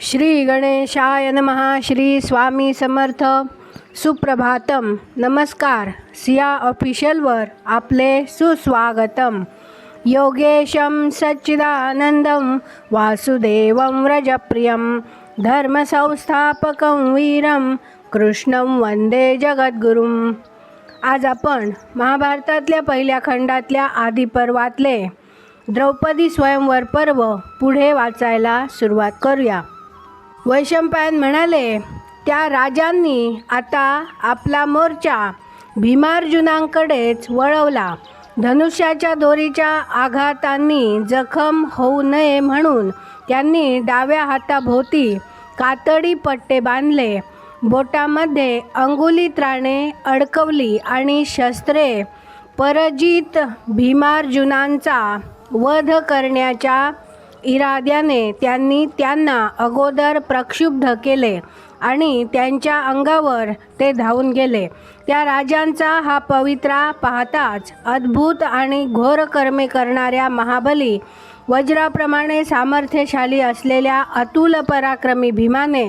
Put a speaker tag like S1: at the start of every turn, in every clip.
S1: श्री गणेशाय नमः. श्री स्वामी समर्थ. सुप्रभातम. नमस्कार. सिया ऑफिशियलवर आपले सुस्वागतम. योगेशं सच्चिदानंदं वासुदेवं व्रजप्रियं धर्मसंस्थापकं वीरं कृष्णं वंदे जगद्गुरुं. आज आपण महाभारतातल्या पहिल्या खंडातल्या आदिपर्वातले द्रौपदी स्वयंवर पर्व पुढे वाचायला सुरुवात करूया. वैशंपायन म्हणाले, त्या राजांनी आता आपला मोर्चा भीमार्जुनांकडेच वळवला. धनुष्याच्या दोरीच्या आघातांनी जखम होऊ नये म्हणून त्यांनी डाव्या हाताभोवती कातडी पट्टे बांधले, बोटामध्ये अंगुलीत्राणे अडकवली आणि शस्त्रे परजित भीमार्जुनांचा वध करण्याच्या इराद्याने त्यांनी त्यांना अगोदर प्रक्षुब्ध केले आणि त्यांच्या अंगावर ते धावून गेले. त्या राजांचा हा पवित्रा पाहताच अद्भुत आणि घोर कर्मे करणाऱ्या महाबली वज्राप्रमाणे सामर्थ्यशाली असलेल्या अतुल पराक्रमी भीमाने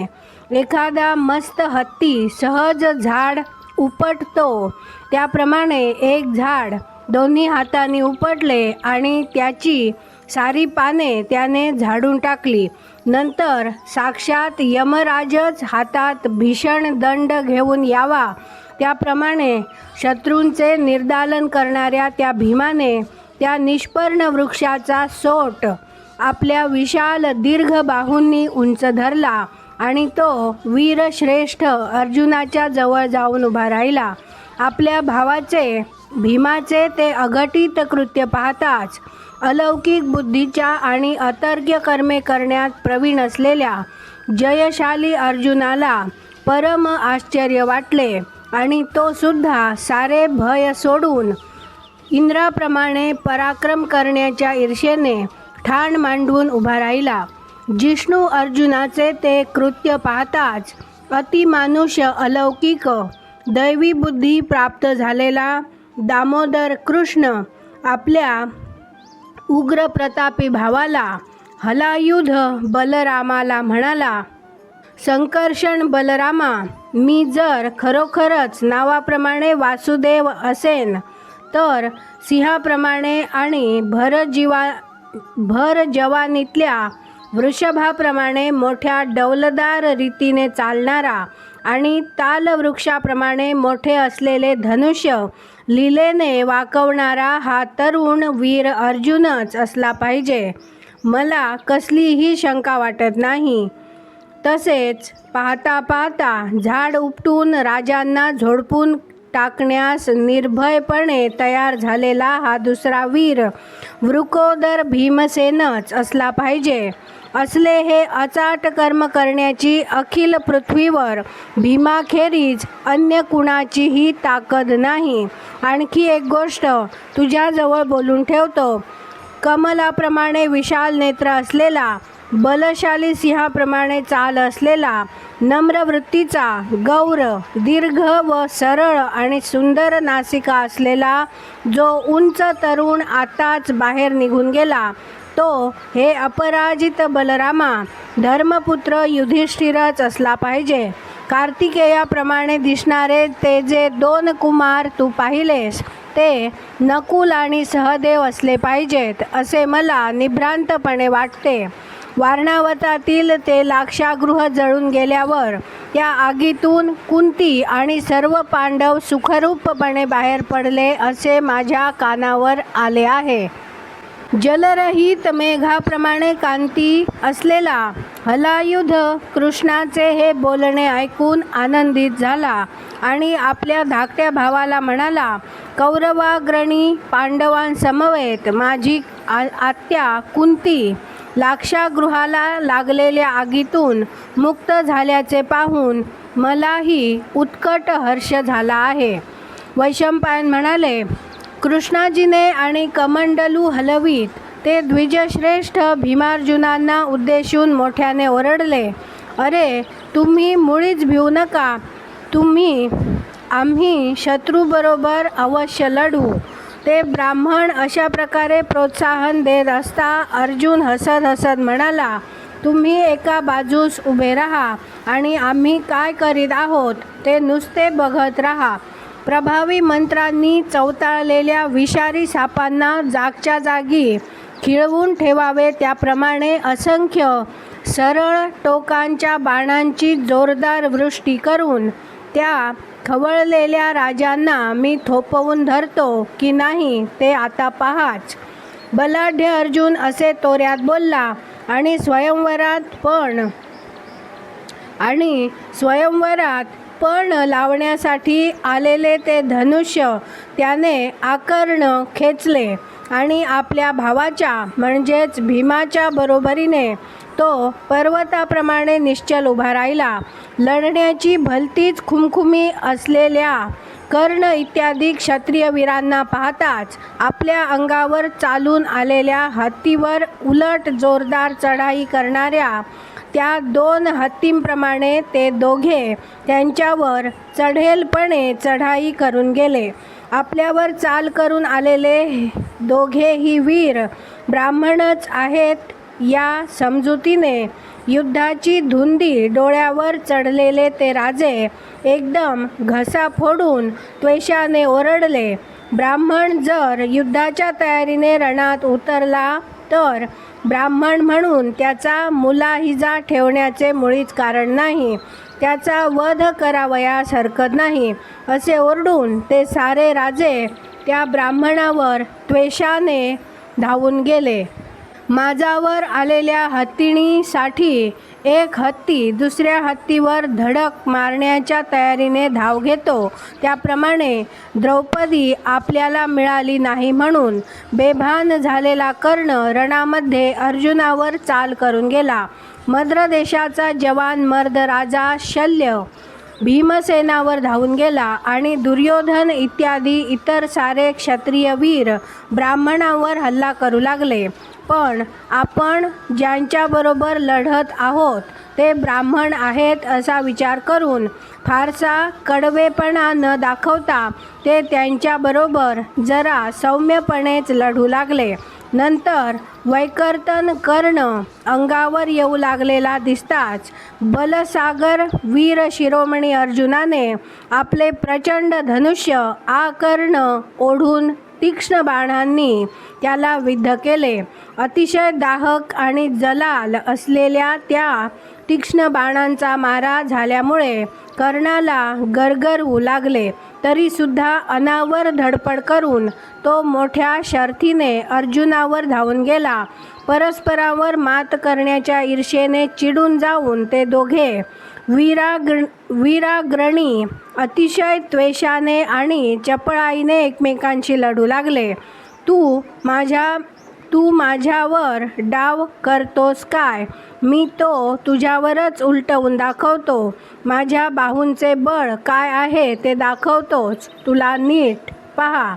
S1: एखादा मस्त हत्ती सहज झाड उपटतो त्याप्रमाणे एक झाड दोन्ही हातांनी उपटले आणि त्याची सारी पाने त्याने झाडून टाकली. नंतर साक्षात यमराजच हातात भीषण दंड घेऊन यावा त्याप्रमाणे शत्रूंचे निर्दालन करणाऱ्या त्या भीमाने त्या निष्पर्ण वृक्षाचा सोट आपल्या विशाल दीर्घ बाहूंनी उंच धरला आणि तो वीरश्रेष्ठ अर्जुनाच्या जवळ जाऊन उभा राहिला. आपल्या भावाचे भीमाचे ते अघटित कृत्य पाहताच अलौकिक बुद्धीच्या आणि अतर्क्य कर्मे करण्यात प्रवीण असलेल्या जयशाली अर्जुनाला परम आश्चर्य वाटले आणि तो सुद्धा सारे भय सोडून इंद्राप्रमाणे पराक्रम करण्याच्या ईर्षेने ठाण मांडून उभा राहिला. जिष्णू अर्जुनाचे ते कृत्य पाहताच अतिमानुष्य अलौकिक दैवी बुद्धी प्राप्त झालेला दामोदर कृष्ण आपल्या उग्र प्रतापी भावाला हलायुध बलरामाला म्हणाला, संकर्षण बलरामा, मी जर खरोखरच नावाप्रमाणे वासुदेव असेन तर सिंहाप्रमाणे आणि भर जवानीतल्या वृषभाप्रमाणे मोठ्या डौलदार रीतीने चालणारा आणि तालवृक्षाप्रमाणे मोठे असलेले धनुष्य लीलेने वाकवणारा हा तरुण वीर अर्जुनच असला पाहिजे. मला कसलीही शंका वाटत नाही. तसेच पाहता पाहता झाड उपटून राजांना झोडपून टाकण्यास निर्भयपणे तयार झालेला हा दुसरा वीर वृकोदर भीमसेनच असला पाहिजे. असले हे अचाट कर्म करण्याची अखिल पृथ्वीवर भीमाखेरीज अन्य कुणाचीही ताकद नाही. आणखी एक गोष्ट तुझ्याजवळ बोलून ठेवतो. कमलाप्रमाणे विशाल नेत्र असलेला, बलशाली सिंहाप्रमाणे चाल असलेला, नम्र वृत्तीचा, गौर, दीर्घ व सरळ आणि सुंदर नासिका असलेला जो उंच तरुण आताच बाहेर निघून गेला तो हे अपराजित बलरामा धर्मपुत्र युधिष्ठिरच असला पाहिजे. कार्तिकेयाप्रमाणे दिसणारे ते जे दोन कुमार तू पाहिलेस ते नकुल आणि सहदेव असले पाहिजेत असे मला निभ्रांतपणे वाटते. वारणावतातील ते लाक्षागृह जळून गेल्यावर त्या आगीतून कुंती आणि सर्व पांडव सुखरूपपणे बाहेर पडले असे माझ्या कानावर आले आहे. जलरहित मेघाप्रमाणे कांती असलेला हलायुध कृष्णाचे हे बोलणे ऐकून आनंदित झाला आणि आपल्या धाकट्या भावाला म्हणाला, कौरवाग्रणी पांडवांसमवेत माझी आत्या कुंती लाक्षागृहाला लागलेल्या आगीतून मुक्त झाल्याचे पाहून मलाही उत्कट हर्ष झाला आहे. वैशंपायन म्हणाले, कृष्णाजीने आणि कमंडलू हलवीत ते द्विजश्रेष्ठ भीमार्जुनांना उद्देशून मोठ्याने ओरडले, अरे तुम्ही मुळीच भिवू नका. आम्ही शत्रूबरोबर अवश्य लढू. ते ब्राह्मण अशा प्रकारे प्रोत्साहन देत असता अर्जुन हसत हसत म्हणाला, तुम्ही एका बाजूस उभे राहा आणि आम्ही काय करीत आहोत ते नुसते बघत राहा. प्रभावी मंत्रांनी चवताळलेल्या विषारी सापांना जागच्या जागी खिळवून ठेवावे, त्याप्रमाणे असंख्य सरळ टोकांच्या बाणांची जोरदार वृष्टी करून त्या खवळलेल्या राजांना मी थोपवून धरतो की नाही ते आता पाहाच. बलाढ्य अर्जुन असे तोऱ्यात बोलला आणि स्वयंवरात पण लावण्यासाठी आलेले ते धनुष्य त्याने आकर्ण खेचले आणि आपल्या भावाच्या म्हणजेच भीमाच्या बरोबरीने तो पर्वताप्रमाणे निश्चल उभा राहिला. लढण्याची भलतीच खुमखुमी असलेल्या कर्ण इत्यादी क्षत्रिय वीरांना पाहताच आपल्या अंगावर चालून आलेल्या हत्तीवर उलट जोरदार चढाई करणाऱ्या त्या 2 हत्तींप्रमाणे ते दोघे त्यांच्यावर चढेलपणे चढाई करून गेले. आपल्यावर चाल करून आलेले दोघेही वीर ब्राह्मणच आहेत या समजुतीने युद्धाची धुंदी डोळ्यावर चढलेले ते राजे एकदम घसा फोडून त्वेषाने ओरडले. ब्राह्मण जर युद्धाच्या तयारीने रणात उतरला तर ब्राह्मण म्हणून त्याचा मुलाहिजा ठेवण्याचे मुळीच कारण नाही, त्याचा वध करावयास हरकत नाही असे ओरडून ते सारे राजे त्या ब्राह्मणावर त्वेषाने धावून गेले. माझावर आलेल्या हत्तीणीसाठी एक हत्ती दुसऱ्या हत्तीवर धडक मारण्याच्या तयारीने धाव घेतो, त्याप्रमाणे द्रौपदी आपल्याला मिळाली नाही म्हणून बेभान झालेला कर्ण रणामध्ये अर्जुनावर चाल करून गेला. मद्र देशाचा जवान मर्द राजा शल्य भीमसेनावर धावून गेला आणि दुर्योधन इत्यादी इतर सारे क्षत्रिय वीर ब्राह्मणावर हल्ला करू लागले. पण आपण ज्यांच्याबरोबर लढत आहोत ते ब्राह्मण आहेत असा विचार करून फारसा कडवेपणा न दाखवता ते त्यांच्याबरोबर जरा सौम्यपणेच लढू लागले. नंतर वैकर्तन कर्ण अंगावर येऊ लागलेला दिसताच बलसागर वीर शिरोमणी अर्जुनाने आपले प्रचंड धनुष्य आकर्ण ओढून तीक्ष्ण बाणांनी त्याला विद्ध केले. अतिशय दाहक आणि जलाल असलेल्या त्या तीक्ष्ण बाणांचा मारा झाल्यामुळे कर्णाला गरगरवू लागले. तरीसुद्धा अनावर धडपड करून तो मोठ्या शर्थीने अर्जुनावर धावून गेला. परस्परावर मात करण्याच्या ईर्षेने चिडून जाऊन ते दोघे वीराग्रणी अतिशय त्वेषाने आणि चपळाईने एकमेकांशी लढू लागले. तू माझ्यावर डाव करतोस काय? मी तो तुझ्यावरच उलटवून दाखवतो. माझ्या बाहूंचे बळ काय आहे ते दाखवतोच, तुला नीट पहा.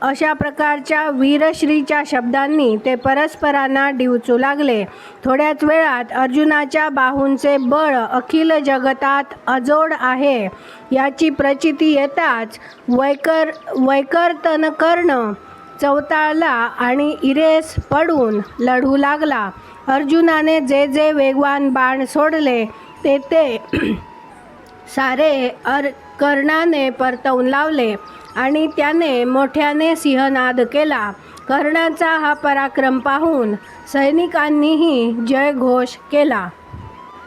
S1: अशा प्रकारच्या वीरश्रीच्या शब्दांनी ते परस्परांना डिवचू लागले. थोड्याच वेळात अर्जुनाच्या बाहूंचे बळ अखिल जगतात अजोड आहे याची प्रचिती येताच वैकर्तन कर्ण चवताळला आणि इरेस पडून लढू लागला. अर्जुनाने जे जे वेगवान बाण सोडले ते सारे कर्णाने परतवून लावले आणि त्याने मोठ्याने सिंहनाद केला. कर्णाचा हा पराक्रम पाहून सैनिकांनीही जयघोष केला.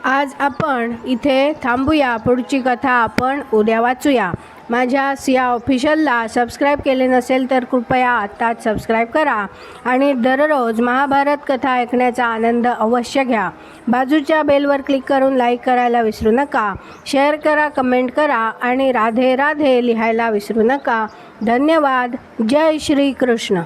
S1: आज आपण इथे थांबूया. पुढची कथा आपण उद्या वाचूया. माझ्या सिया ऑफिशियलला सबस्क्राईब केले नसेल तर कृपया आत्ताच सबस्क्राईब करा आणि दररोज महाभारत कथा ऐकण्याचा आनंद अवश्य घ्या. बाजूच्या बेलवर क्लिक करून लाईक करायला विसरू नका. शेअर करा, कमेंट करा आणि राधे राधे लिहायला विसरू नका. धन्यवाद. जय श्री कृष्ण.